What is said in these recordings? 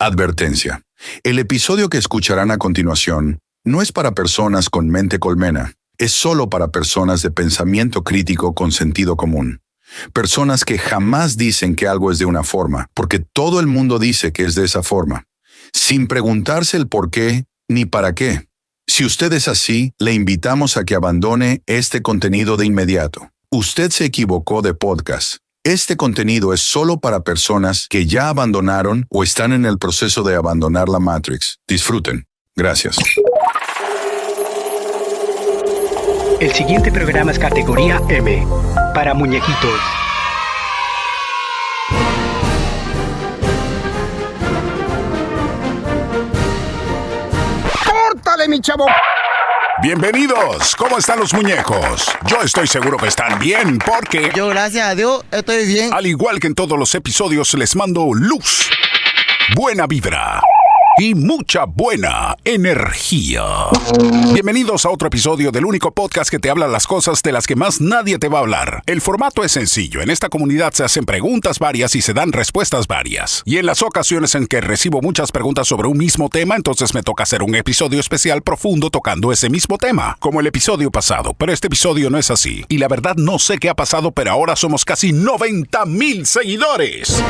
Advertencia. El episodio que escucharán a continuación no es para personas con mente colmena, es solo para personas de pensamiento crítico con sentido común. Personas que jamás dicen que algo es de una forma, porque todo el mundo dice que es de esa forma, sin preguntarse el por qué ni para qué. Si usted es así, le invitamos a que abandone este contenido de inmediato. Usted se equivocó de podcast. Este contenido es solo para personas que ya abandonaron o están en el proceso de abandonar la Matrix. Disfruten. Gracias. El siguiente programa es categoría M, para muñequitos. ¡Córtale, mi chavo! Bienvenidos, ¿cómo están los muñecos? Yo estoy seguro que están bien porque... Yo, gracias a Dios, estoy bien. Al igual que en todos los episodios, les mando luz, buena vibra y mucha buena energía. Bienvenidos a otro episodio del único podcast que te habla las cosas de las que más nadie te va a hablar. El formato es sencillo. En esta comunidad se hacen preguntas varias y se dan respuestas varias. Y en las ocasiones en que recibo muchas preguntas sobre un mismo tema, entonces me toca hacer un episodio especial profundo tocando ese mismo tema, como el episodio pasado. Pero este episodio no es así. Y la verdad no sé qué ha pasado, pero ahora somos casi 90,000 seguidores.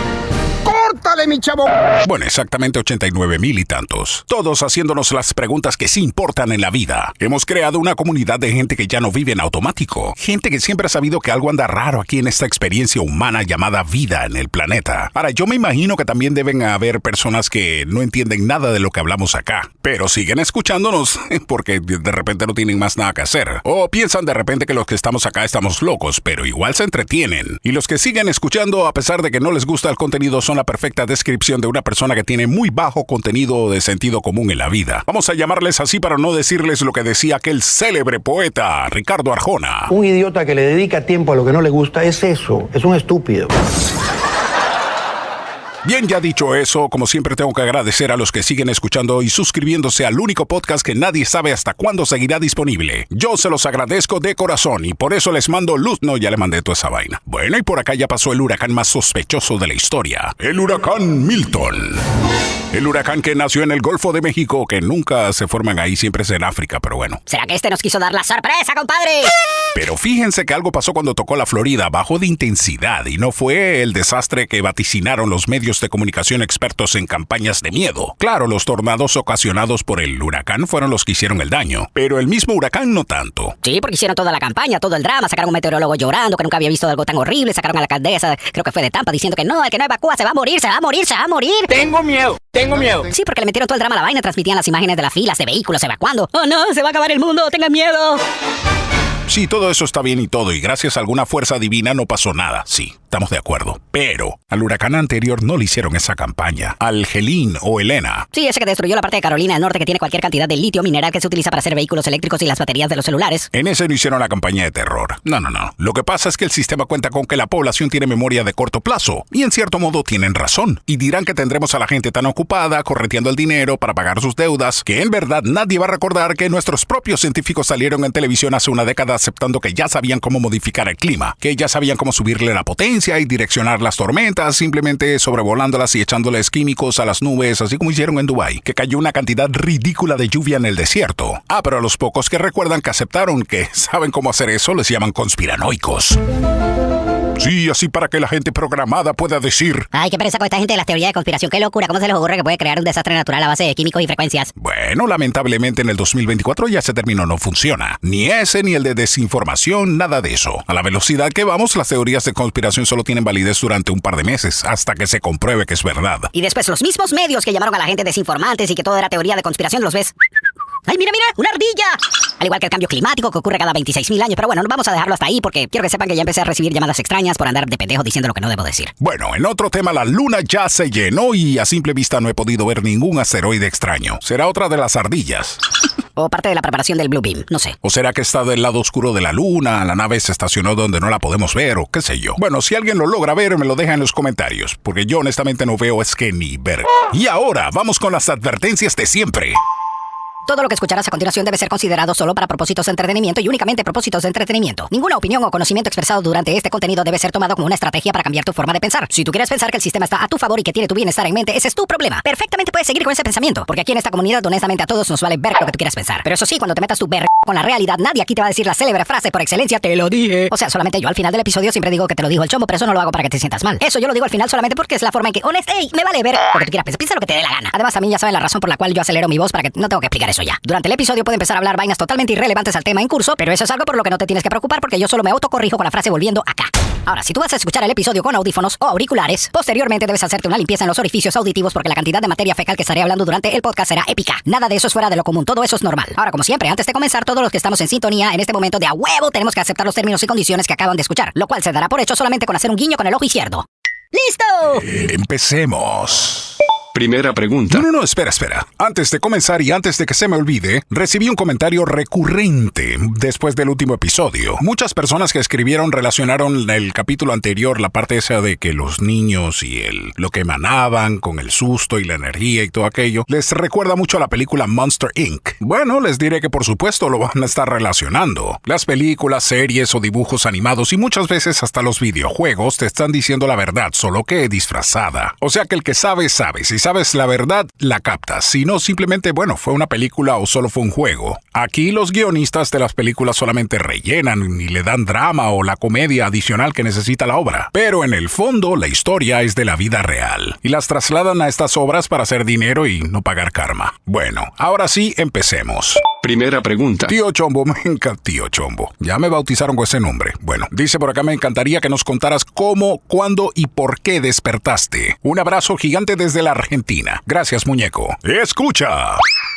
¡Córtale, mi chavo! Bueno, exactamente 89,000 y tantos. Todos haciéndonos las preguntas que sí importan en la vida. Hemos creado una comunidad de gente que ya no vive en automático. Gente que siempre ha sabido que algo anda raro aquí en esta experiencia humana llamada vida en el planeta. Ahora, yo me imagino que también deben haber personas que no entienden nada de lo que hablamos acá, pero siguen escuchándonos porque de repente no tienen más nada que hacer. O piensan de repente que los que estamos acá estamos locos, pero igual se entretienen. Y los que siguen escuchando a pesar de que no les gusta el contenido son la perfecta descripción de una persona que tiene muy bajo contenido de sentido común en la vida. Vamos a llamarles así para no decirles lo que decía aquel célebre poeta Ricardo Arjona. Un idiota que le dedica tiempo a lo que no le gusta es eso, es un estúpido. Bien, ya dicho eso, como siempre tengo que agradecer a los que siguen escuchando y suscribiéndose al único podcast que nadie sabe hasta cuándo seguirá disponible. Yo se los agradezco de corazón y por eso les mando luz. No, ya le mandé toda esa vaina. Bueno, y por acá ya pasó el huracán más sospechoso de la historia. El huracán Milton. El huracán que nació en el Golfo de México, que nunca se forman ahí, siempre es en África, pero bueno. ¿Será que este nos quiso dar la sorpresa, compadre? Pero fíjense que algo pasó cuando tocó la Florida, bajó de intensidad y no fue el desastre que vaticinaron los medios de comunicación expertos en campañas de miedo. Claro, los tornados ocasionados por el huracán fueron los que hicieron el daño, pero el mismo huracán no tanto. Sí, porque hicieron toda la campaña, todo el drama, sacaron a un meteorólogo llorando que nunca había visto algo tan horrible, sacaron a la alcaldesa, creo que fue de Tampa, diciendo que no, el que no evacúa se va a morir, se va a morir, se va a morir. Tengo miedo. Sí, porque le metieron todo el drama a la vaina, transmitían las imágenes de las filas de vehículos evacuando. ¡Oh no, se va a acabar el mundo, tengan miedo! Sí, todo eso está bien y todo, y gracias a alguna fuerza divina no pasó nada. Sí, estamos de acuerdo. Pero al huracán anterior no le hicieron esa campaña. Al Helene o Elena. Sí, ese que destruyó la parte de Carolina del Norte que tiene cualquier cantidad de litio mineral que se utiliza para hacer vehículos eléctricos y las baterías de los celulares. En ese no hicieron la campaña de terror. No. Lo que pasa es que el sistema cuenta con que la población tiene memoria de corto plazo. Y en cierto modo tienen razón. Y dirán que tendremos a la gente tan ocupada correteando el dinero para pagar sus deudas que en verdad nadie va a recordar que nuestros propios científicos salieron en televisión hace una década aceptando que ya sabían cómo modificar el clima, que ya sabían cómo subirle la potencia y direccionar las tormentas, simplemente sobrevolándolas y echándoles químicos a las nubes, así como hicieron en Dubái, que cayó una cantidad ridícula de lluvia en el desierto. Pero a los pocos que recuerdan que aceptaron que saben cómo hacer eso, les llaman conspiranoicos. Sí, así para que la gente programada pueda decir... Ay, qué pereza con esta gente de las teorías de conspiración, qué locura, ¿cómo se les ocurre que puede crear un desastre natural a base de químicos y frecuencias? Bueno, lamentablemente en el 2024 ya ese término no funciona. Ni ese, ni el de desinformación, nada de eso. A la velocidad que vamos, las teorías de conspiración solo tienen validez durante un par de meses, hasta que se compruebe que es verdad. Y después los mismos medios que llamaron a la gente desinformantes y que todo era teoría de conspiración, los ves... ¡Ay, mira! ¡Una ardilla! Al igual que el cambio climático que ocurre cada 26,000 años. Pero bueno, no vamos a dejarlo hasta ahí porque quiero que sepan que ya empecé a recibir llamadas extrañas por andar de pendejo diciendo lo que no debo decir. Bueno, en otro tema, la luna ya se llenó y a simple vista no he podido ver ningún asteroide extraño. ¿Será otra de las ardillas? O parte de la preparación del Blue Beam, no sé. ¿O será que está del lado oscuro de la luna, la nave se estacionó donde no la podemos ver o qué sé yo? Bueno, si alguien lo logra ver, me lo deja en los comentarios, porque yo honestamente no veo es que ni ver. Y ahora, vamos con las advertencias de siempre. Todo lo que escucharás a continuación debe ser considerado solo para propósitos de entretenimiento y únicamente propósitos de entretenimiento. Ninguna opinión o conocimiento expresado durante este contenido debe ser tomado como una estrategia para cambiar tu forma de pensar. Si tú quieres pensar que el sistema está a tu favor y que tiene tu bienestar en mente, ese es tu problema. Perfectamente puedes seguir con ese pensamiento, porque aquí en esta comunidad honestamente a todos nos vale ver lo que tú quieras pensar. Pero eso sí, cuando te metas tu ver con la realidad, nadie aquí te va a decir la célebre frase por excelencia, te lo dije. O sea, solamente yo al final del episodio siempre digo que te lo dijo el chombo, pero eso no lo hago para que te sientas mal. Eso yo lo digo al final solamente porque es la forma en que, me vale ver lo que tú quieras pensar, piensa lo que te dé la gana. Además, también ya saben la razón por la cual yo acelero mi voz para que no tengo que explicar eso ya. Durante el episodio puedo empezar a hablar vainas totalmente irrelevantes al tema en curso, pero eso es algo por lo que no te tienes que preocupar porque yo solo me autocorrijo con la frase volviendo acá. Ahora, si tú vas a escuchar el episodio con audífonos o auriculares, posteriormente debes hacerte una limpieza en los orificios auditivos porque la cantidad de materia fecal que estaré hablando durante el podcast será épica. Nada de eso es fuera de lo común, todo eso es normal. Ahora, como siempre, antes de comenzar, todos los que estamos en sintonía en este momento de a huevo tenemos que aceptar los términos y condiciones que acaban de escuchar, lo cual se dará por hecho solamente con hacer un guiño con el ojo izquierdo. ¡Listo! Empecemos. Primera pregunta. No, espera. Antes de comenzar y antes de que se me olvide, recibí un comentario recurrente después del último episodio. Muchas personas que escribieron relacionaron el capítulo anterior, la parte esa de que los niños y lo que emanaban con el susto y la energía y todo aquello, les recuerda mucho a la película Monster Inc. Bueno, les diré que por supuesto lo van a estar relacionando. Las películas, series o dibujos animados y muchas veces hasta los videojuegos te están diciendo la verdad, solo que disfrazada. O sea que el que sabe. Si sabes la verdad, la captas. Si no, simplemente, fue una película o solo fue un juego. Aquí los guionistas de las películas solamente rellenan y le dan drama o la comedia adicional que necesita la obra. Pero en el fondo, la historia es de la vida real. Y las trasladan a estas obras para hacer dinero y no pagar karma. Bueno, ahora sí, empecemos. Primera pregunta. Tío Chombo, me encanta Tío Chombo. Ya me bautizaron con ese nombre. Bueno, dice por acá, me encantaría que nos contaras cómo, cuándo y por qué despertaste. Un abrazo gigante desde la Argentina. Gracias, muñeco. ¡Escucha!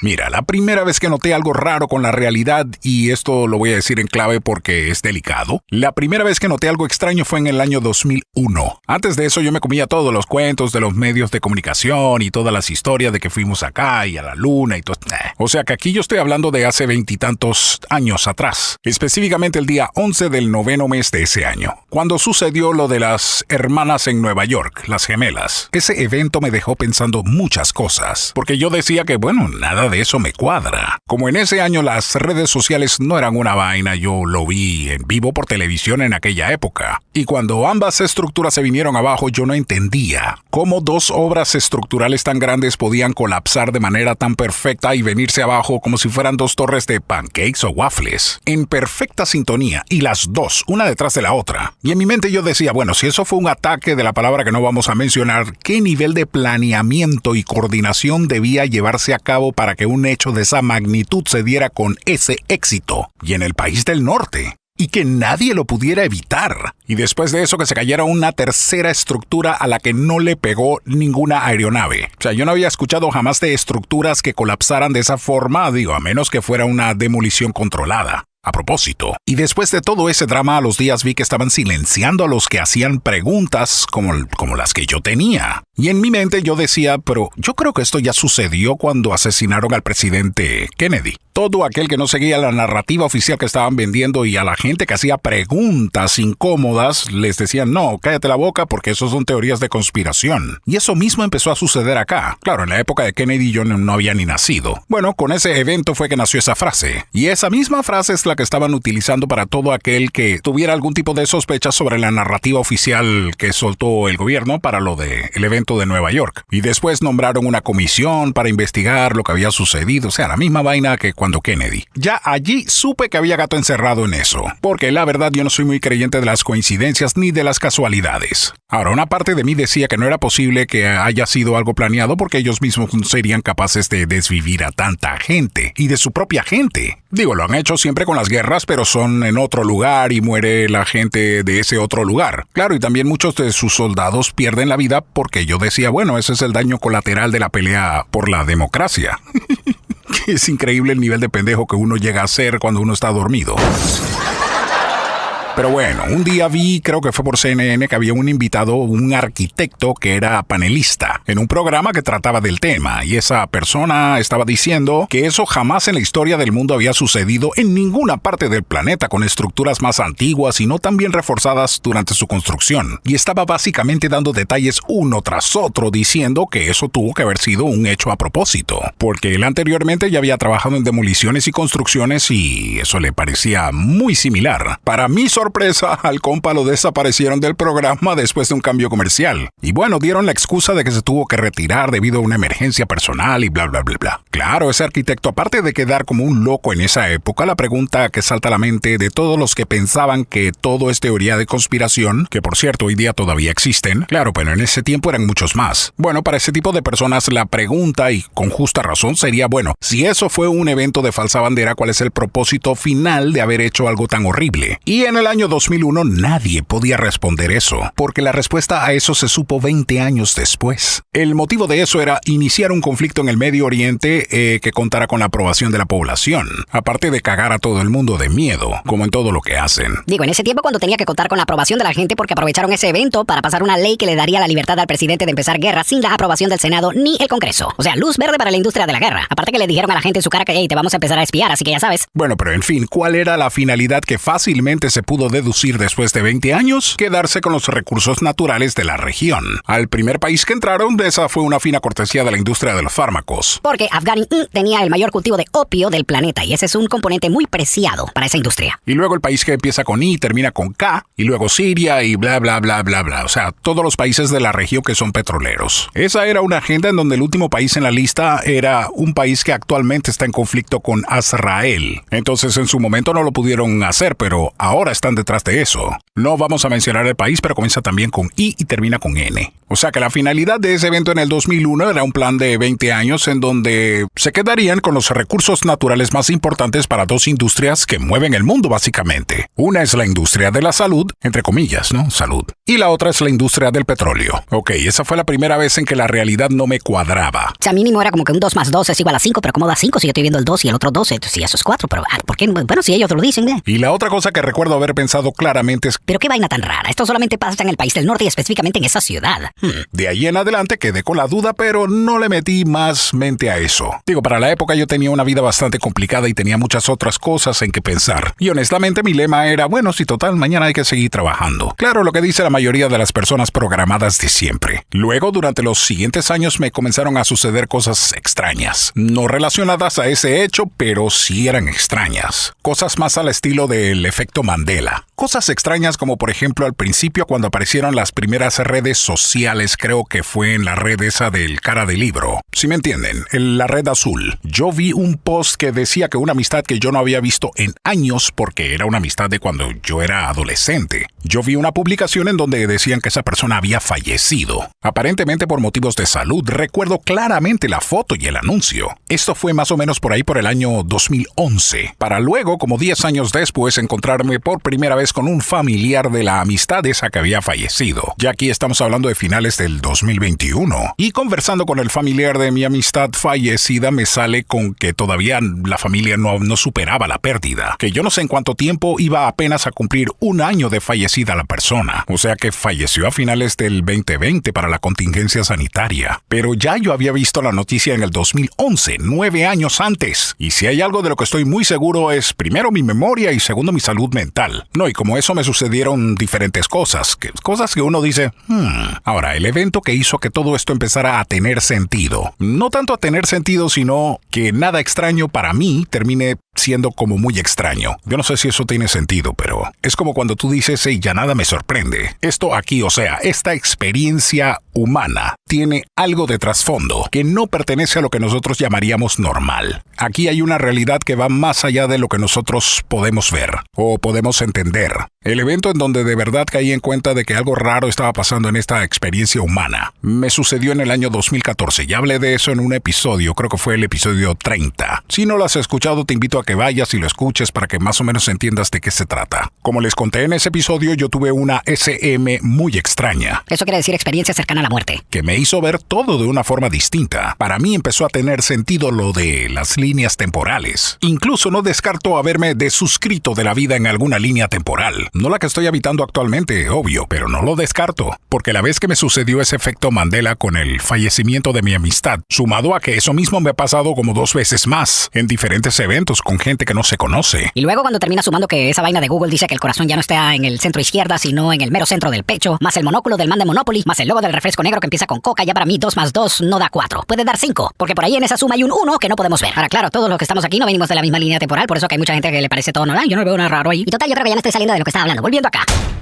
Mira, la primera vez que noté algo raro con la realidad, y esto lo voy a decir en clave porque es delicado, la primera vez que noté algo extraño fue en el año 2001. Antes de eso yo me comía todos los cuentos de los medios de comunicación y todas las historias de que fuimos acá y a la luna y todo. O sea que aquí yo estoy hablando de hace 20 y tantos años atrás. Específicamente el día 11 del 9º mes de ese año, cuando sucedió lo de las hermanas en Nueva York, las gemelas. Ese evento me dejó pensando muchas cosas, porque yo decía que nada de eso me cuadra. Como en ese año las redes sociales no eran una vaina, yo lo vi en vivo por televisión en aquella época. Y cuando ambas estructuras se vinieron abajo, yo no entendía cómo dos obras estructurales tan grandes podían colapsar de manera tan perfecta y venirse abajo como si fueran dos torres de pancakes o waffles, en perfecta sintonía, y las dos, una detrás de la otra. Y en mi mente yo decía, si eso fue un ataque de la palabra que no vamos a mencionar, ¿qué nivel de planeamiento y coordinación debía llevarse a cabo para que un hecho de esa magnitud se diera con ese éxito? Y en el país del norte. Y que nadie lo pudiera evitar. Y después de eso que se cayera una tercera estructura a la que no le pegó ninguna aeronave. O sea, yo no había escuchado jamás de estructuras que colapsaran de esa forma, a menos que fuera una demolición controlada. A propósito, y después de todo ese drama, a los días vi que estaban silenciando a los que hacían preguntas como las que yo tenía. Y en mi mente yo decía, pero yo creo que esto ya sucedió cuando asesinaron al presidente Kennedy. Todo aquel que no seguía la narrativa oficial que estaban vendiendo y a la gente que hacía preguntas incómodas, les decían, no, cállate la boca porque eso son teorías de conspiración. Y eso mismo empezó a suceder acá. Claro, en la época de Kennedy yo no había ni nacido. Con ese evento fue que nació esa frase. Y esa misma frase es la que estaban utilizando para todo aquel que tuviera algún tipo de sospecha sobre la narrativa oficial que soltó el gobierno para lo del evento de Nueva York. Y después nombraron una comisión para investigar lo que había sucedido. O sea, la misma vaina que cuando Kennedy. Ya allí supe que había gato encerrado en eso. Porque la verdad yo no soy muy creyente de las coincidencias ni de las casualidades. Ahora, una parte de mí decía que no era posible que haya sido algo planeado porque ellos mismos serían capaces de desvivir a tanta gente y de su propia gente. Lo han hecho siempre con las guerras, pero son en otro lugar y muere la gente de ese otro lugar. Claro, y también muchos de sus soldados pierden la vida porque yo decía, ese es el daño colateral de la pelea por la democracia. Es increíble el nivel de pendejo que uno llega a ser cuando uno está dormido. Pero bueno, un día vi, creo que fue por CNN, que había un invitado, un arquitecto que era panelista en un programa que trataba del tema, y esa persona estaba diciendo que eso jamás en la historia del mundo había sucedido en ninguna parte del planeta con estructuras más antiguas y no tan bien reforzadas durante su construcción. Y estaba básicamente dando detalles uno tras otro diciendo que eso tuvo que haber sido un hecho a propósito, porque él anteriormente ya había trabajado en demoliciones y construcciones y eso le parecía muy similar. Para mi sorpresa, al compa lo desaparecieron del programa después de un cambio comercial. Y bueno, dieron la excusa de que se tuvo que retirar debido a una emergencia personal y bla bla bla bla. Claro, ese arquitecto, aparte de quedar como un loco en esa época, la pregunta que salta a la mente de todos los que pensaban que todo es teoría de conspiración, que por cierto hoy día todavía existen, claro, pero en ese tiempo eran muchos más. Bueno, para ese tipo de personas la pregunta, y con justa razón, sería, bueno, si eso fue un evento de falsa bandera, ¿cuál es el propósito final de haber hecho algo tan horrible? Y en el año 2001 nadie podía responder eso, porque la respuesta a eso se supo 20 años después. El motivo de eso era iniciar un conflicto en el Medio Oriente que contara con la aprobación de la población, aparte de cagar a todo el mundo de miedo, como en todo lo que hacen. Digo, en ese tiempo cuando tenía que contar con la aprobación de la gente porque aprovecharon ese evento para pasar una ley que le daría la libertad al presidente de empezar guerra sin la aprobación del Senado ni el Congreso. O sea, luz verde para la industria de la guerra. Aparte que le dijeron a la gente en su cara que, hey, te vamos a empezar a espiar, así que ya sabes. Bueno, pero en fin, ¿cuál era la finalidad que fácilmente se pudo deducir después de 20 años? Quedarse con los recursos naturales de la región. Al primer país que entraron, esa fue una fina cortesía de la industria de los fármacos. Porque Afganistán tenía el mayor cultivo de opio del planeta y ese es un componente muy preciado para esa industria. Y luego el país que empieza con I termina con K, y luego Siria y bla bla bla bla bla. O sea, todos los países de la región que son petroleros. Esa era una agenda en donde el último país en la lista era un país que actualmente está en conflicto con Israel. Entonces en su momento no lo pudieron hacer, pero ahora están detrás de eso. No vamos a mencionar el país, pero comienza también con I y termina con N. O sea que la finalidad de ese evento en el 2001 era un plan de 20 años en donde se quedarían con los recursos naturales más importantes para dos industrias que mueven el mundo básicamente. Una es la industria de la salud, entre comillas, ¿no? Salud. Y la otra es la industria del petróleo. Ok, esa fue la primera vez en que la realidad no me cuadraba. O sea, mínimo era como que un 2 más 2 es igual a 5, pero ¿cómo da 5 si yo estoy viendo el 2 y el otro 12? Sí, eso es 4, pero ¿por qué? Bueno, si ellos lo dicen, ¿eh? Y la otra cosa que recuerdo haber pensado claramente es... Pero qué vaina tan rara, esto solamente pasa en el país del norte y específicamente en esa ciudad. De ahí en adelante quedé con la duda, pero no le metí más mente a eso. Digo, para la época yo tenía una vida bastante complicada y tenía muchas otras cosas en que pensar. Y honestamente mi lema era, bueno, si total, mañana hay que seguir trabajando. Claro, lo que dice la mayoría de las personas programadas de siempre. Luego, durante los siguientes años me comenzaron a suceder cosas extrañas. No relacionadas a ese hecho, pero sí eran extrañas. Cosas más al estilo del efecto Mandela. Cosas extrañas como por ejemplo al principio cuando aparecieron las primeras redes sociales, creo que fue en la red esa del cara de libro. ¿Sí me entienden? La red azul. Yo vi un post que decía que una amistad que yo no había visto en años porque era una amistad de cuando yo era adolescente. Yo vi una publicación en donde decían que esa persona había fallecido, aparentemente por motivos de salud. Recuerdo claramente la foto y el anuncio. Esto fue más o menos por ahí por el año 2011, para luego, como 10 años después, encontrarme por primera vez con un familiar de la amistad esa que había fallecido. Ya aquí estamos hablando de finales del 2021. Y conversando con el familiar de mi amistad fallecida, me sale con que todavía la familia no superaba la pérdida. Que yo no sé en cuánto tiempo iba apenas a cumplir un año de fallecida la persona. O sea que falleció a finales del 2020 para la contingencia sanitaria. Pero ya yo había visto la noticia en el 2011, 9 años antes. Y si hay algo de lo que estoy muy seguro es, primero, mi memoria y segundo, mi salud mental. No, y como eso me sucedieron diferentes cosas que uno dice, Ahora, el evento que hizo que todo esto empezara a tener sentido. No tanto a tener sentido, sino que nada extraño para mí termine siendo como muy extraño. Yo no sé si eso tiene sentido, pero es como cuando tú dices, hey, ya nada me sorprende. Esto aquí, o sea, esta experiencia humana tiene algo de trasfondo que no pertenece a lo que nosotros llamaríamos normal. Aquí hay una realidad que va más allá de lo que nosotros podemos ver o podemos entender. El evento en donde de verdad caí en cuenta de que algo raro estaba pasando en esta experiencia humana me sucedió en el año 2014. Ya hablé de eso en un episodio, creo que fue el episodio 30. Si no lo has escuchado, te invito a que vayas y lo escuches para que más o menos entiendas de qué se trata. Como les conté en ese episodio, yo tuve una SM muy extraña. Eso quiere decir experiencia cercana a la muerte. Que me hizo ver todo de una forma distinta. Para mí empezó a tener sentido lo de las líneas temporales. Incluso no descarto haberme desuscrito de la vida en alguna línea temporal. No la que estoy habitando actualmente, obvio, pero no lo descarto. Porque la vez que me sucedió ese efecto Mandela con el fallecimiento de mi amistad, sumado a que eso mismo me ha pasado como 2 veces más, en diferentes eventos con gente que no se conoce. Y luego cuando termina sumando que esa vaina de Google dice que el corazón ya no está en el centro izquierda, sino en el mero centro del pecho, más el monóculo del man de Monopoly, más el logo del refresco negro que empieza con coca, ya para mí 2 más 2 no da 4. Puede dar 5, porque por ahí en esa suma hay un 1 que no podemos ver. Ahora claro, todos los que estamos aquí no venimos de la misma línea temporal, por eso que hay mucha gente que le parece todo normal. Yo no veo nada raro ahí. Y total, yo creo que ya me estoy saliendo de lo que estaba hablando.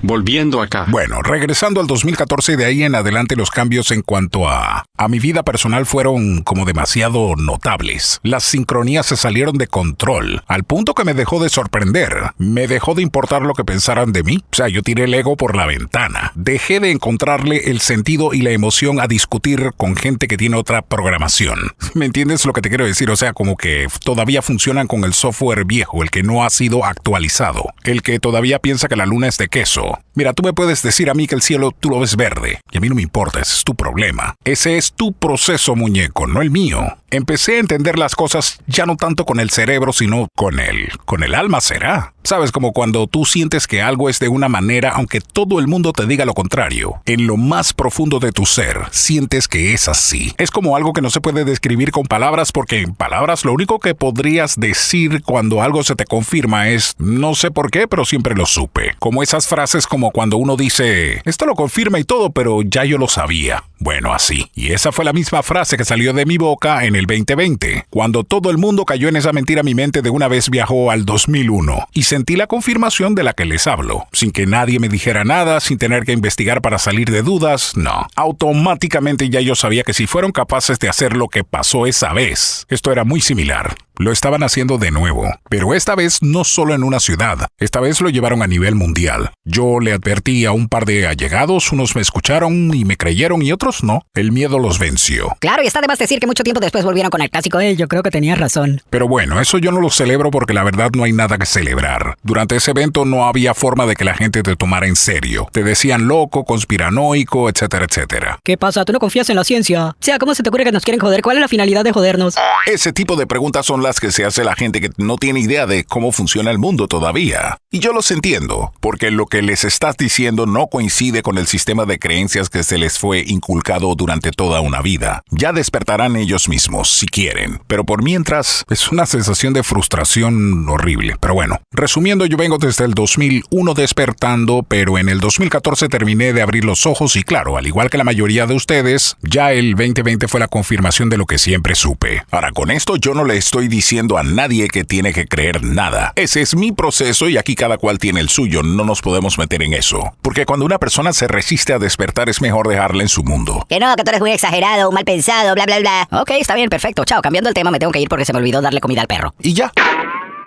Volviendo acá. Bueno, regresando al 2014, de ahí en adelante los cambios en cuanto a mi vida personal fueron como demasiado notables. Las sincronías se salieron de control, al punto que me dejó de sorprender. Me dejó de importar lo que pensaran de mí. O sea, yo tiré el ego por la ventana. Dejé de encontrarle el sentido y la emoción a discutir con gente que tiene otra programación. ¿Me entiendes lo que te quiero decir? O sea, como que todavía funcionan con el software viejo, el que no ha sido actualizado, el que todavía piensa que la luna es de queso. Mira, tú me puedes decir a mí que el cielo tú lo ves verde, y a mí no me importa, ese es tu problema. Ese es tu proceso, muñeco, no el mío. Empecé a entender las cosas ya no tanto con el cerebro, sino con el alma, ¿será? Sabes, como cuando tú sientes que algo es de una manera, aunque todo el mundo te diga lo contrario. En lo más profundo de tu ser, sientes que es así. Es como algo que no se puede describir con palabras, porque en palabras lo único que podrías decir cuando algo se te confirma es, no sé por qué, pero siempre lo supe. Como esas frases como cuando uno dice, esto lo confirma y todo, pero ya yo lo sabía. Bueno, así. Y esa fue la misma frase que salió de mi boca en el 2020. Cuando todo el mundo cayó en esa mentira, mi mente de una vez viajó al 2001 y sentí la confirmación de la que les hablo. Sin que nadie me dijera nada, sin tener que investigar para salir de dudas, no. Automáticamente ya yo sabía que si fueron capaces de hacer lo que pasó esa vez, esto era muy similar. Lo estaban haciendo de nuevo, pero esta vez no solo en una ciudad, esta vez lo llevaron a nivel mundial. Yo le advertí a un par de allegados, unos me escucharon y me creyeron y otros no. El miedo los venció. Claro, y está de más decir que mucho tiempo después volvieron con el clásico, yo creo que tenía razón. Pero bueno, eso yo no lo celebro porque la verdad no hay nada que celebrar. Durante ese evento no había forma de que la gente te tomara en serio. Te decían loco, conspiranoico, etcétera, etcétera. ¿Qué pasa? ¿Tú no confías en la ciencia? O sea, ¿cómo se te ocurre que nos quieren joder? ¿Cuál es la finalidad de jodernos? Ese tipo de preguntas son las que se hace la gente que no tiene idea de cómo funciona el mundo todavía. Y yo los entiendo, porque lo que les estás diciendo no coincide con el sistema de creencias que se les fue inculcado durante toda una vida. Ya despertarán ellos mismos, si quieren. Pero por mientras, es una sensación de frustración horrible. Pero bueno, resumiendo, yo vengo desde el 2001 despertando, pero en el 2014 terminé de abrir los ojos y claro, al igual que la mayoría de ustedes, ya el 2020 fue la confirmación de lo que siempre supe. Ahora, con esto yo no le estoy diciendo a nadie que tiene que creer nada. Ese es mi proceso y aquí cada cual tiene el suyo, no nos podemos meter en eso. Porque cuando una persona se resiste a despertar es mejor dejarla en su mundo. Que no, que tú eres muy exagerado, mal pensado, bla, bla, bla. Ok, está bien, perfecto. Chao, cambiando el tema, me tengo que ir porque se me olvidó darle comida al perro. Y ya.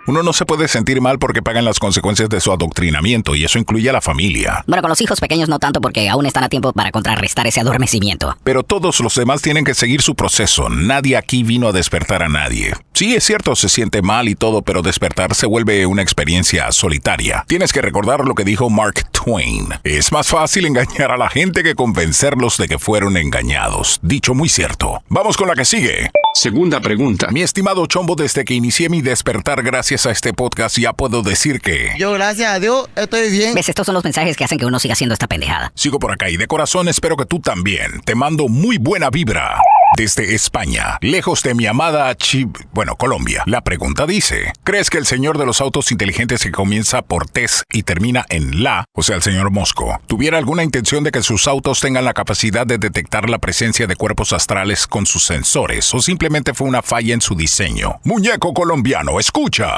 Uno no se puede sentir mal porque pagan las consecuencias de su adoctrinamiento y eso incluye a la familia. Bueno, con los hijos pequeños no tanto porque aún están a tiempo para contrarrestar ese adormecimiento. Pero todos los demás tienen que seguir su proceso. Nadie aquí vino a despertar a nadie. Sí, es cierto, se siente mal y todo, pero despertar se vuelve una experiencia solitaria. Tienes que recordar lo que dijo Mark Twain. Es más fácil engañar a la gente que convencerlos de que fueron engañados. Dicho muy cierto. Vamos con la que sigue. Segunda pregunta. Mi estimado Chombo, desde que inicié mi despertar gracias a este podcast ya puedo decir que... Yo, gracias a Dios, estoy bien. ¿Ves? Estos son los mensajes que hacen que uno siga haciendo esta pendejada. Sigo por acá y de corazón espero que tú también. Te mando muy buena vibra. Desde España, lejos de mi amada Colombia. La pregunta dice, ¿crees que el señor de los autos inteligentes que comienza por TES y termina en LA, o sea el señor Mosco, tuviera alguna intención de que sus autos tengan la capacidad de detectar la presencia de cuerpos astrales con sus sensores o simplemente fue una falla en su diseño? Muñeco colombiano, escucha.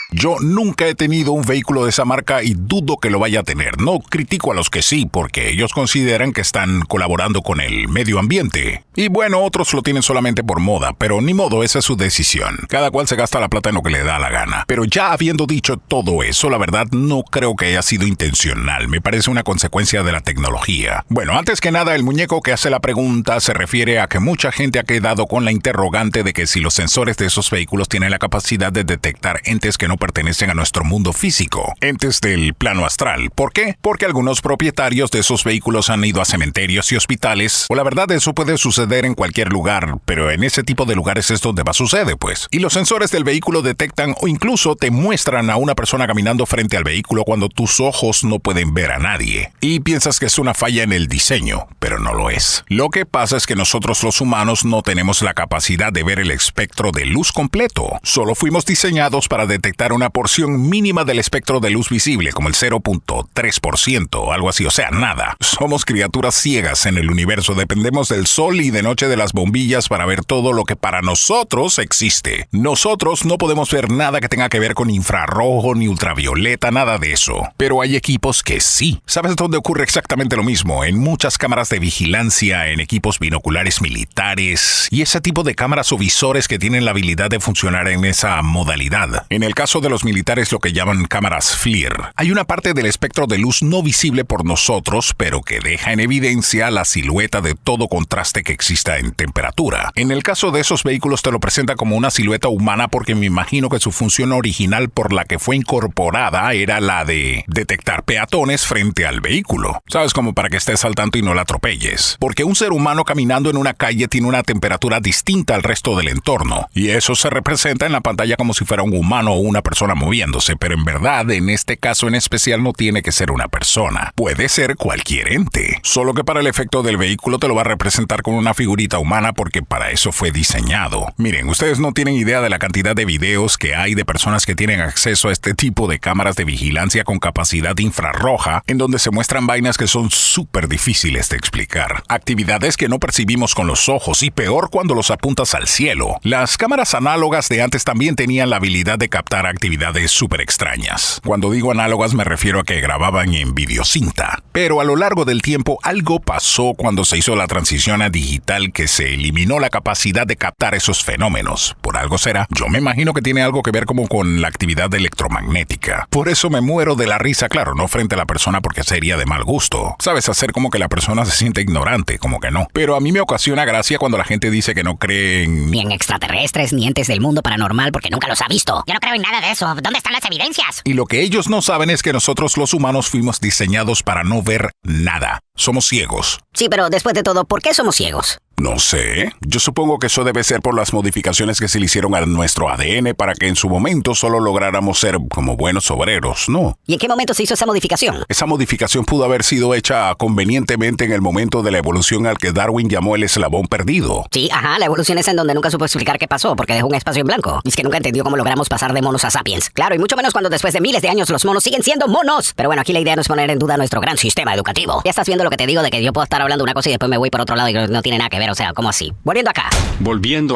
Yo nunca he tenido un vehículo de esa marca y dudo que lo vaya a tener. No critico a los que sí, porque ellos consideran que están colaborando con el medio ambiente. Y bueno, otros lo tienen solamente por moda, pero ni modo, esa es su decisión. Cada cual se gasta la plata en lo que le da la gana. Pero ya habiendo dicho todo eso, la verdad no creo que haya sido intencional. Me parece una consecuencia de la tecnología. Bueno, antes que nada, el muñeco que hace la pregunta se refiere a que mucha gente ha quedado con la interrogante de que si los sensores de esos vehículos tienen la capacidad de detectar entes que no no pertenecen a nuestro mundo físico, entes del plano astral. ¿Por qué? Porque algunos propietarios de esos vehículos han ido a cementerios y hospitales, o la verdad eso puede suceder en cualquier lugar, pero en ese tipo de lugares es donde más sucede, pues. Y los sensores del vehículo detectan o incluso te muestran a una persona caminando frente al vehículo cuando tus ojos no pueden ver a nadie. Y piensas que es una falla en el diseño, pero no lo es. Lo que pasa es que nosotros los humanos no tenemos la capacidad de ver el espectro de luz completo. Solo fuimos diseñados para detectar una porción mínima del espectro de luz visible, como el 0.3% o algo así, o sea, nada. Somos criaturas ciegas en el universo, dependemos del sol y de noche de las bombillas para ver todo lo que para nosotros existe. Nosotros no podemos ver nada que tenga que ver con infrarrojo ni ultravioleta, nada de eso. Pero hay equipos que sí. ¿Sabes dónde ocurre exactamente lo mismo? En muchas cámaras de vigilancia, en equipos binoculares militares y ese tipo de cámaras o visores que tienen la habilidad de funcionar en esa modalidad. En el caso de los militares, lo que llaman cámaras FLIR. Hay una parte del espectro de luz no visible por nosotros, pero que deja en evidencia la silueta de todo contraste que exista en temperatura. En el caso de esos vehículos te lo presenta como una silueta humana porque me imagino que su función original por la que fue incorporada era la de detectar peatones frente al vehículo. ¿Sabes? Como para que estés al tanto y no la atropelles. Porque un ser humano caminando en una calle tiene una temperatura distinta al resto del entorno. Y eso se representa en la pantalla como si fuera un humano o una persona moviéndose. Pero en verdad, en este caso en especial no tiene que ser una persona. Puede ser cualquier ente. Solo que para el efecto del vehículo te lo va a representar con una figurita humana porque para eso fue diseñado. Miren, ustedes no tienen idea de la cantidad de videos que hay de personas que tienen acceso a este tipo de cámaras de vigilancia con capacidad infrarroja, en donde se muestran vainas que son súper difíciles de explicar. Actividades que no percibimos con los ojos y peor cuando los apuntas al cielo. Las cámaras análogas de antes también tenían la habilidad de captar actividades súper extrañas. Cuando digo análogas me refiero a que grababan en videocinta. Pero a lo largo del tiempo algo pasó cuando se hizo la transición a digital que se eliminó la capacidad de captar esos fenómenos. Por algo será. Yo me imagino que tiene algo que ver como con la actividad electromagnética. Por eso me muero de la risa, claro, no frente a la persona porque sería de mal gusto. Sabes, hacer como que la persona se siente ignorante, como que no. Pero a mí me ocasiona gracia cuando la gente dice que no creen ni en extraterrestres, ni entes del mundo paranormal porque nunca los ha visto. Yo no creo en nada de eso. ¿Dónde están las evidencias? Y lo que ellos no saben es que nosotros los humanos fuimos diseñados para no ver nada. Somos ciegos. Sí, pero después de todo, ¿por qué somos ciegos? No sé. Yo supongo que eso debe ser por las modificaciones que se le hicieron a nuestro ADN para que en su momento solo lográramos ser como buenos obreros, ¿no? ¿Y en qué momento se hizo esa modificación? Esa modificación pudo haber sido hecha convenientemente en el momento de la evolución al que Darwin llamó el eslabón perdido. Sí, ajá, la evolución es en donde nunca supo explicar qué pasó porque dejó un espacio en blanco. Y es que nunca entendió cómo logramos pasar de monos a sapiens. Claro, y mucho menos cuando después de miles de años los monos siguen siendo monos. Pero bueno, aquí la idea no es poner en duda nuestro gran sistema educativo. Ya estás viendo lo que te digo de que yo puedo estar hablando una cosa y después me voy por otro lado y no tiene nada que ver, o sea, ¿cómo así? Volviendo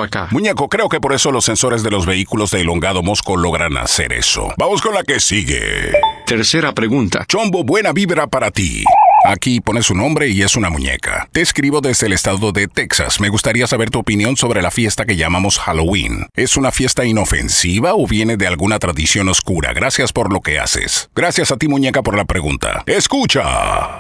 acá. Muñeco, creo que por eso los sensores de los vehículos de elongado mosco logran hacer eso. Vamos con la que sigue. Tercera pregunta. Chombo, buena vibra para ti. Aquí pones su nombre y es una muñeca. Te escribo desde el estado de Texas. Me gustaría saber tu opinión sobre la fiesta que llamamos Halloween. ¿Es una fiesta inofensiva o viene de alguna tradición oscura? Gracias por lo que haces. Gracias a ti, muñeca, por la pregunta. ¡Escucha!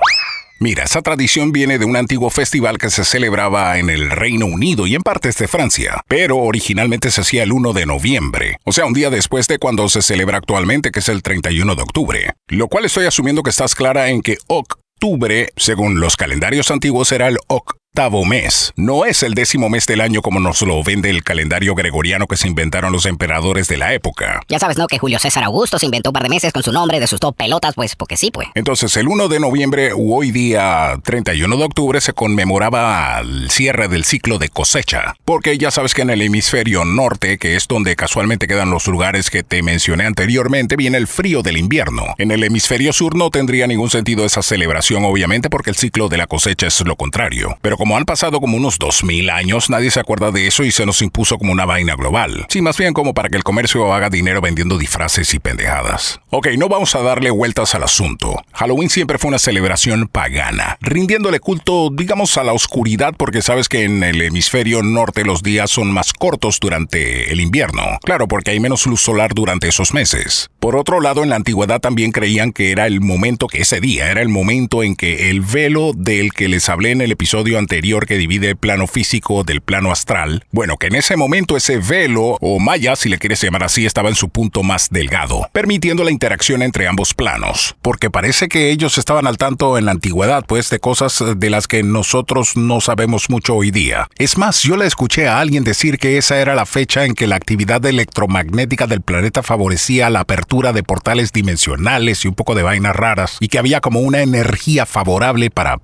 Mira, esa tradición viene de un antiguo festival que se celebraba en el Reino Unido y en partes de Francia, pero originalmente se hacía el 1 de noviembre, o sea, un día después de cuando se celebra actualmente, que es el 31 de octubre. Lo cual estoy asumiendo que estás clara en que octubre, según los calendarios antiguos, era el octavo mes. No es el 10º mes del año como nos lo vende el calendario gregoriano que se inventaron los emperadores de la época. Ya sabes, ¿no? Que Julio César Augusto se inventó un par de meses con su nombre de sus dos pelotas, pues, porque sí, pues. Entonces, el 1 de noviembre u hoy día 31 de octubre se conmemoraba el cierre del ciclo de cosecha. Porque ya sabes que en el hemisferio norte, que es donde casualmente quedan los lugares que te mencioné anteriormente, viene el frío del invierno. En el hemisferio sur no tendría ningún sentido esa celebración, obviamente, porque el ciclo de la cosecha es lo contrario. Pero como han pasado como unos 2000 años, nadie se acuerda de eso y se nos impuso como una vaina global. Sí, más bien como para que el comercio haga dinero vendiendo disfraces y pendejadas. Ok, no vamos a darle vueltas al asunto. Halloween siempre fue una celebración pagana, rindiéndole culto, digamos, a la oscuridad, porque sabes que en el hemisferio norte los días son más cortos durante el invierno. Claro, porque hay menos luz solar durante esos meses. Por otro lado, en la antigüedad también creían que era el momento, que ese día era el momento en que el velo del que les hablé en el episodio anterior anterior que divide el plano físico del plano astral. Bueno, que en ese momento ese velo, o malla, si le quieres llamar así, estaba en su punto más delgado, permitiendo la interacción entre ambos planos. Porque parece que ellos estaban al tanto en la antigüedad, pues, de cosas de las que nosotros no sabemos mucho hoy día. Es más, yo le escuché a alguien decir que esa era la fecha en que la actividad electromagnética del planeta favorecía la apertura de portales dimensionales y un poco de vainas raras, y que había como una energía favorable para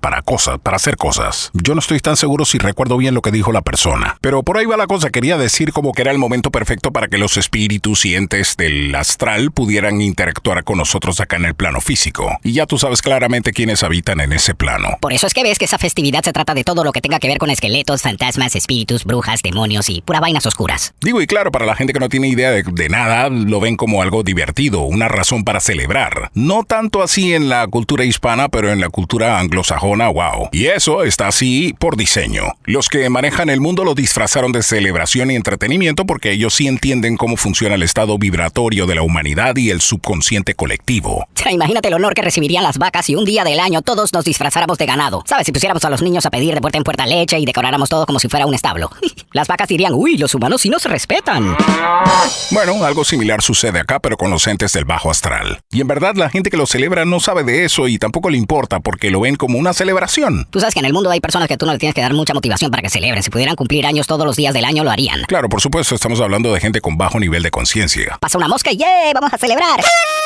hacer cosas. Yo no estoy tan seguro si recuerdo bien lo que dijo la persona, pero por ahí va la cosa. Quería decir como que era el momento perfecto para que los espíritus y entes del astral pudieran interactuar con nosotros acá en el plano físico, y ya tú sabes claramente quiénes habitan en ese plano. Por eso es que ves que esa festividad se trata de todo lo que tenga que ver con esqueletos, fantasmas, espíritus, brujas, demonios y pura vainas oscuras. Digo, y claro, para la gente que no tiene idea de nada, lo ven como algo divertido, una razón para celebrar. No tanto así en la cultura hispana, pero en la cultura anglosajona, wow. Y eso está así por diseño. Los que manejan el mundo lo disfrazaron de celebración y entretenimiento porque ellos sí entienden cómo funciona el estado vibratorio de la humanidad y el subconsciente colectivo. Imagínate el honor que recibirían las vacas si un día del año todos nos disfrazáramos de ganado. ¿Sabes? Si pusiéramos a los niños a pedir de puerta en puerta leche y decoráramos todo como si fuera un establo. Las vacas dirían, uy, los humanos sí nos respetan. Bueno, algo similar sucede acá, pero con los entes del bajo astral. Y en verdad la gente que lo celebra no sabe de eso y tampoco le importa porque lo ven como una celebración. Tú sabes que en el mundo hay personas que tú no le tienes que dar mucha motivación para que celebren. Si pudieran cumplir años todos los días del año, lo harían. Claro, por supuesto, estamos hablando de gente con bajo nivel de conciencia. Pasa una mosca y ¡yay! ¡Vamos a celebrar!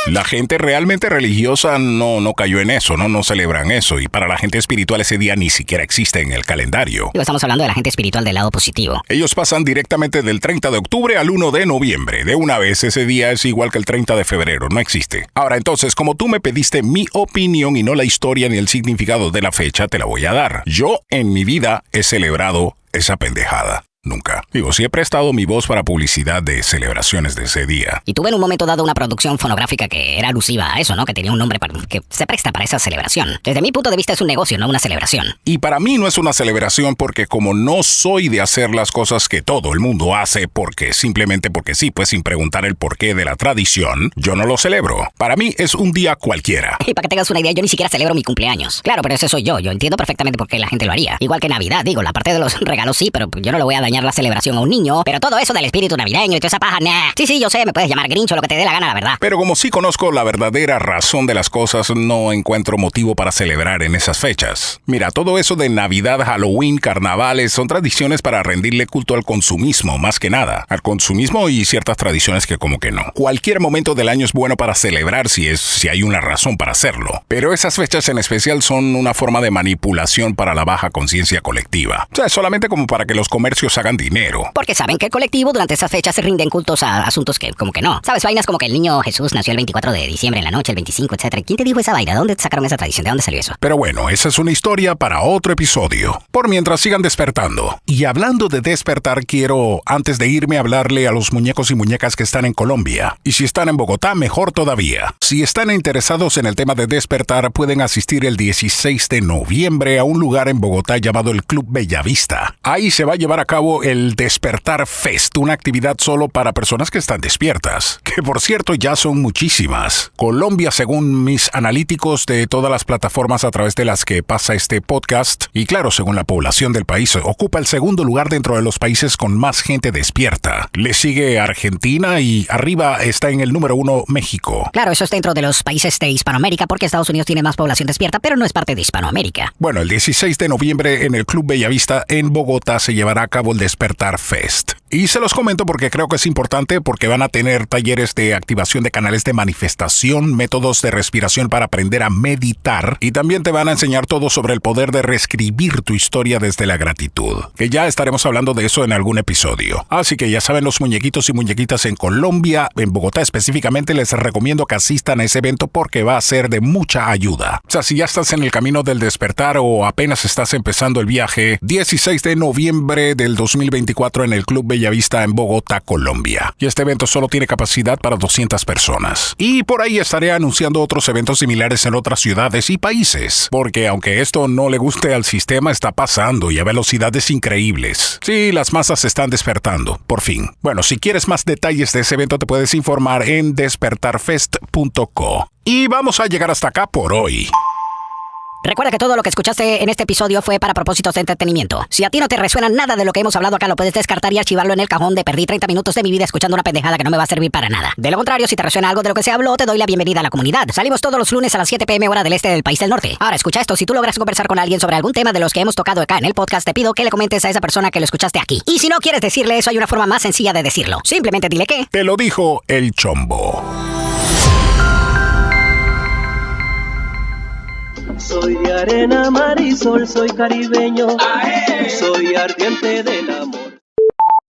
La gente realmente religiosa no cayó en eso, no celebran eso. Y para la gente espiritual ese día ni siquiera existe en el calendario. Estamos hablando de la gente espiritual del lado positivo. Ellos pasan directamente del 30 de octubre al 1 de noviembre. De una vez, ese día es igual que el 30 de febrero, no existe. Ahora, entonces, como tú me pediste mi opinión y no la historia ni el significado de la fecha, te la voy a dar. Yo, en mi vida, he celebrado esa pendejada. Nunca. Digo, sí he prestado mi voz para publicidad de celebraciones de ese día. Y tuve en un momento dado una producción fonográfica que era alusiva a eso, ¿no? Que tenía un nombre que se presta para esa celebración. Desde mi punto de vista es un negocio, no una celebración. Y para mí no es una celebración porque como no soy de hacer las cosas que todo el mundo hace simplemente porque sí, pues sin preguntar el porqué de la tradición, yo no lo celebro. Para mí es un día cualquiera. Y para que tengas una idea, yo ni siquiera celebro mi cumpleaños. Claro, pero ese soy yo. Yo entiendo perfectamente por qué la gente lo haría. Igual que Navidad, digo, la parte de los regalos sí, pero yo no le voy a dañar la celebración a un niño, pero todo eso del espíritu navideño y toda esa paja, nah. Sí, yo sé, me puedes llamar Grinch o lo que te dé la gana, la verdad. Pero como sí conozco la verdadera razón de las cosas, no encuentro motivo para celebrar en esas fechas. Mira, todo eso de Navidad, Halloween, carnavales, son tradiciones para rendirle culto al consumismo, más que nada. Al consumismo y ciertas tradiciones que como que no. Cualquier momento del año es bueno para celebrar si hay una razón para hacerlo. Pero esas fechas en especial son una forma de manipulación para la baja conciencia colectiva. O sea, solamente como para que los comercios hagan dinero. Porque saben que el colectivo durante esas fechas se rinden cultos a asuntos que como que no. ¿Sabes? Vainas como que el niño Jesús nació el 24 de diciembre en la noche, el 25, etcétera. ¿Quién te dijo esa vaina? ¿De dónde sacaron esa tradición? ¿De dónde salió eso? Pero bueno, esa es una historia para otro episodio. Por mientras sigan despertando. Y hablando de despertar, quiero, antes de irme, hablarle a los muñecos y muñecas que están en Colombia. Y si están en Bogotá, mejor todavía. Si están interesados en el tema de despertar, pueden asistir el 16 de noviembre a un lugar en Bogotá llamado el Club Bellavista. Ahí se va a llevar a cabo el Despertar Fest, una actividad solo para personas que están despiertas, que por cierto ya son muchísimas. Colombia, según mis analíticos de todas las plataformas a través de las que pasa este podcast, y claro, según la población del país, ocupa el segundo lugar dentro de los países con más gente despierta. Le sigue Argentina y arriba está en el número 1 México. Claro, eso es dentro de los países de Hispanoamérica porque Estados Unidos tiene más población despierta, pero no es parte de Hispanoamérica. Bueno, el 16 de noviembre en el Club Bellavista en Bogotá se llevará a cabo el Despertar Fest. Y se los comento porque creo que es importante porque van a tener talleres de activación de canales de manifestación, métodos de respiración para aprender a meditar y también te van a enseñar todo sobre el poder de reescribir tu historia desde la gratitud, que ya estaremos hablando de eso en algún episodio. Así que ya saben, los muñequitos y muñequitas en Colombia, en Bogotá específicamente, les recomiendo que asistan a ese evento porque va a ser de mucha ayuda. O sea, si ya estás en el camino del despertar o apenas estás empezando el viaje, 16 de noviembre del 2024 en el Club Bellavista en Bogotá, Colombia. Y este evento solo tiene capacidad para 200 personas. Y por ahí estaré anunciando otros eventos similares en otras ciudades y países. Porque aunque esto no le guste al sistema, está pasando y a velocidades increíbles. Sí, las masas se están despertando, por fin. Bueno, si quieres más detalles de ese evento te puedes informar en despertarfest.co. Y vamos a llegar hasta acá por hoy. Recuerda que todo lo que escuchaste en este episodio fue para propósitos de entretenimiento. Si a ti no te resuena nada de lo que hemos hablado acá, lo puedes descartar y archivarlo en el cajón de perdí 30 minutos de mi vida escuchando una pendejada que no me va a servir para nada. De lo contrario, si te resuena algo de lo que se habló, te doy la bienvenida a la comunidad. Salimos todos los lunes a las 7 p.m. hora del este del país del norte. Ahora, escucha esto. Si tú logras conversar con alguien sobre algún tema de los que hemos tocado acá en el podcast, te pido que le comentes a esa persona que lo escuchaste aquí. Y si no quieres decirle eso, hay una forma más sencilla de decirlo. Simplemente dile que... Te lo dijo el Chombo. Soy de arena, mar y sol, soy caribeño. Soy ardiente de la